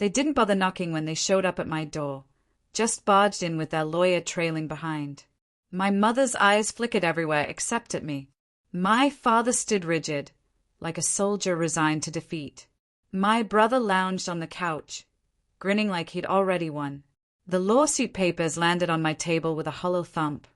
They didn't bother knocking when they showed up at my door, just barged in with their lawyer trailing behind. My mother's eyes flickered everywhere except at me. My father stood rigid, like a soldier resigned to defeat. My brother lounged on the couch, grinning like he'd already won. The lawsuit papers landed on my table with a hollow thump.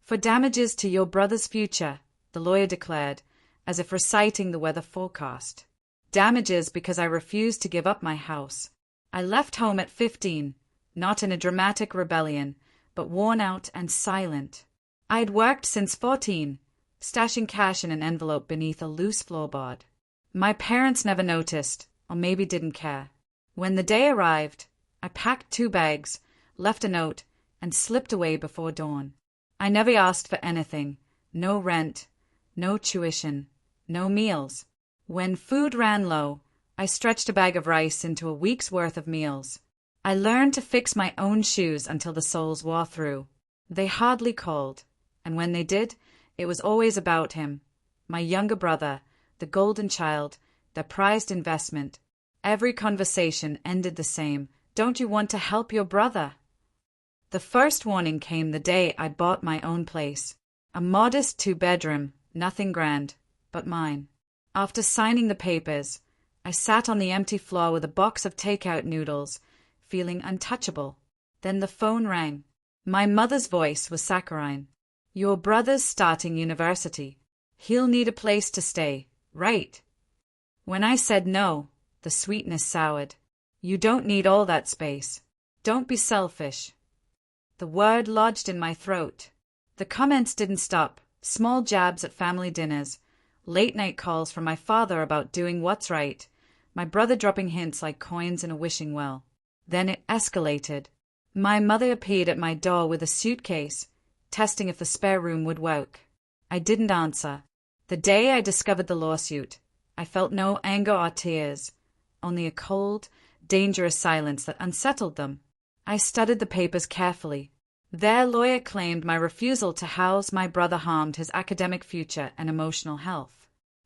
"For damages to your brother's future," the lawyer declared, as if reciting the weather forecast. Damages because I refused to give up my house. I left home at 15, not in a dramatic rebellion, but worn out and silent. I had worked since 14, stashing cash in an envelope beneath a loose floorboard. My parents never noticed, or maybe didn't care. When the day arrived, I packed 2 bags, left a note, and slipped away before dawn. I never asked for anything. No rent, no tuition, no meals. When food ran low, I stretched a bag of rice into a week's worth of meals. I learned to fix my own shoes until the soles wore through. They hardly called, and when they did, it was always about him, my younger brother, the golden child, their prized investment. Every conversation ended the same. "Don't you want to help your brother?" The first warning came the day I bought my own place. A modest 2-bedroom, nothing grand, but mine. After signing the papers, I sat on the empty floor with a box of takeout noodles, feeling untouchable. Then the phone rang. My mother's voice was saccharine. "Your brother's starting university. He'll need a place to stay, right?" When I said no, the sweetness soured. "You don't need all that space. Don't be selfish." The word lodged in my throat. The comments didn't stop. Small jabs at family dinners, late-night calls from my father about doing what's right, my brother dropping hints like coins in a wishing well. Then it escalated. My mother appeared at my door with a suitcase, testing if the spare room would work. I didn't answer. The day I discovered the lawsuit, I felt no anger or tears, only a cold, dangerous silence that unsettled them. I studied the papers carefully. Their lawyer claimed my refusal to house my brother harmed his academic future and emotional health.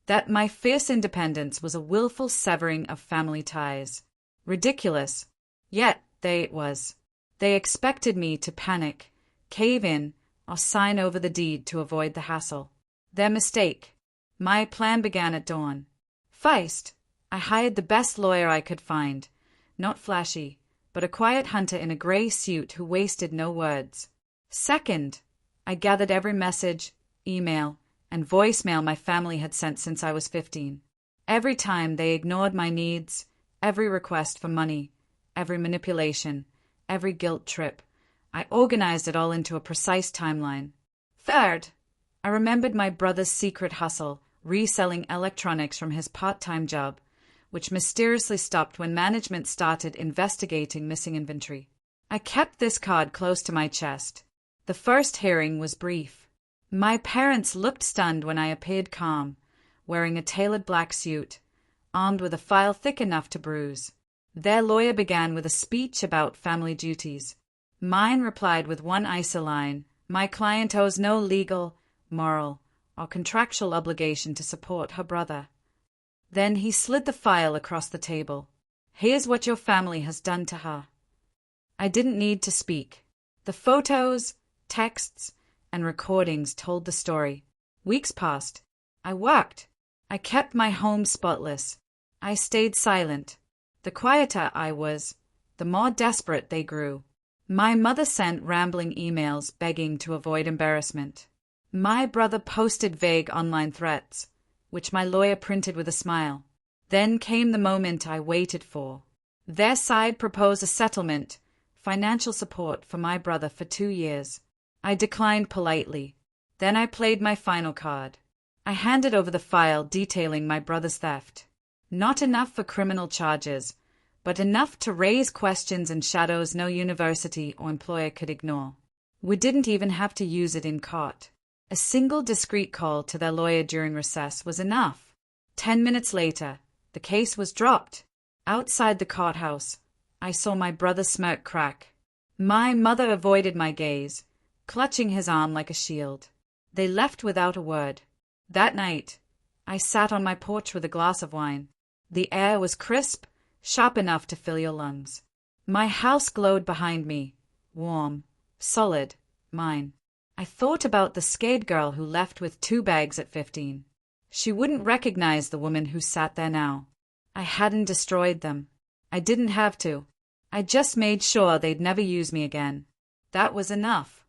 That my fierce independence was a willful severing of family ties. Ridiculous. Yet it was. They expected me to panic, cave in, or sign over the deed to avoid the hassle. Their mistake. My plan began at dawn. First, I hired the best lawyer I could find. Not flashy, but a quiet hunter in a gray suit who wasted no words. Second, I gathered every message, email, and voicemail my family had sent since I was 15. Every time they ignored my needs, every request for money, every manipulation, every guilt trip, I organized it all into a precise timeline. Third, I remembered my brother's secret hustle, reselling electronics from his part-time job, which mysteriously stopped when management started investigating missing inventory. I kept this card close to my chest. The first hearing was brief. My parents looked stunned when I appeared calm, wearing a tailored black suit, armed with a file thick enough to bruise. Their lawyer began with a speech about family duties. Mine replied with one ISA line: "My client owes no legal, moral, or contractual obligation to support her brother." Then he slid the file across the table. "Here's what your family has done to her." I didn't need to speak. The photos, texts, and recordings told the story. Weeks passed. I worked. I kept my home spotless. I stayed silent. The quieter I was, the more desperate they grew. My mother sent rambling emails begging to avoid embarrassment. My brother posted vague online threats, which my lawyer printed with a smile. Then came the moment I waited for. Their side proposed a settlement, financial support for my brother for 2 years. I declined politely. Then I played my final card. I handed over the file detailing my brother's theft. Not enough for criminal charges, but enough to raise questions and shadows no university or employer could ignore. We didn't even have to use it in court. A single discreet call to their lawyer during recess was enough. 10 minutes later, the case was dropped. Outside the courthouse, I saw my brother's smirk crack. My mother avoided my gaze, clutching his arm like a shield. They left without a word. That night, I sat on my porch with a glass of wine. The air was crisp, sharp enough to fill your lungs. My house glowed behind me, warm, solid, mine. I thought about the scared girl who left with 2 bags at 15. She wouldn't recognize the woman who sat there now. I hadn't destroyed them. I didn't have to. I just made sure they'd never use me again. That was enough.